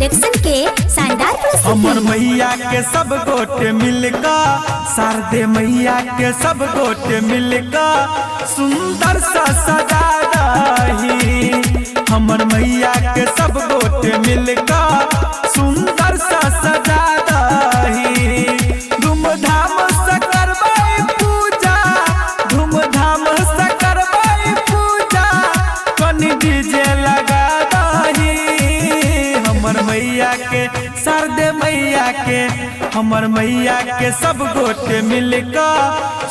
Production के शानदार प्रस्तुति। हमर मैया के सब गोटे मिलका, शारदे मैया के सब गोटे मिलका सुंदर सा सजा रही। हमर मैया के सब गोटे मिलका सुंदर सा सजा रही। धूमधाम से करबै पूजा, धूमधाम से करबै पूजा, कनी डीजे लगा दही। हमर मैया के शारदे मैया के, हमर मैया के सब गोटे मिलका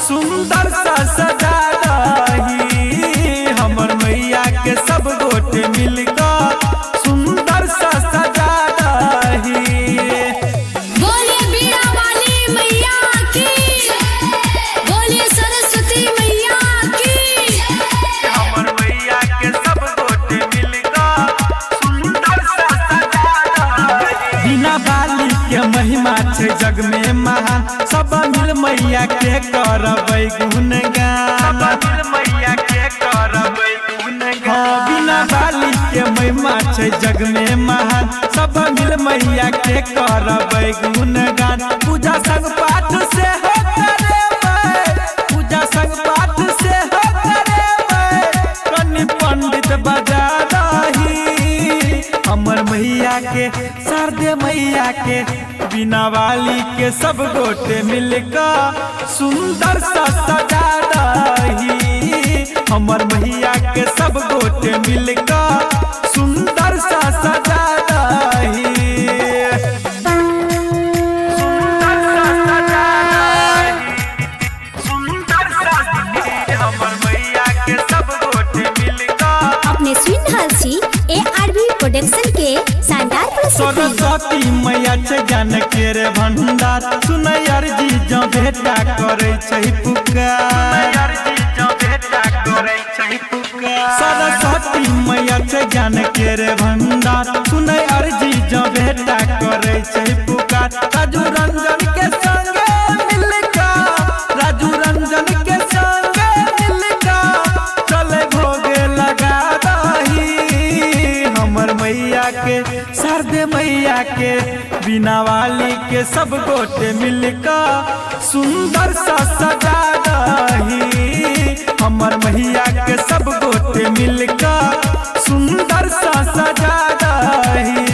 सुंदर सा सजा रही। हमर मैया के सब गोटे मिलका सुंदर सा सजा रही। बोलिए बीड़ा वाली मैया की, बोलिए सरस्वती मैया की। हमर मैया के सब गोटे मिलका सुंदर सा सजा रही। बिना बाली के महिमा छै जग में महान, सब मिल मैया के करबै गुणगान। मैया के करबै गुणगान। बिना बाली के महिमा छै जग में महान, सब मिल मैया के करबै गुणगान। पूजा संग पाठ से हो करेबै, पूजा संग पाठ से हो करेबै, कनि पंडित बजा रही। हमर मैया के शारदे मैया के, बिना वाली के सब गोटे मिलका सुंदर सा सजा रही। हमर मैया के सब गोटे मिलका सुंदर सा सजा रही। सुंदर सा सजा रही, सुंदर सा रही। हमर मैया के सब गोटे मिलका। अपने सुन रहल छी ARV प्रोडक्शन के शानदार प्रस्तुति। सरस्वती मैया छै ज्ञान के रे भंडार, सुनै अर्जी जो भेटा करे छै पुकार। सरस्वती मैया छै ज्ञान के रे भंडार, सुनै अर्जी जो भेटा करे छै पुकार। राजू रंजन के संगे मिलका, राजू रंजन के संगे मिलका चले भोगे लगा दही। हमर मैया के शारदे मैया के, बिना वाली के सब गोटे मिलका सुंदर सा सजा रही। हमर मैया के सब गोटे मिलका सुंदर सा सजा रही।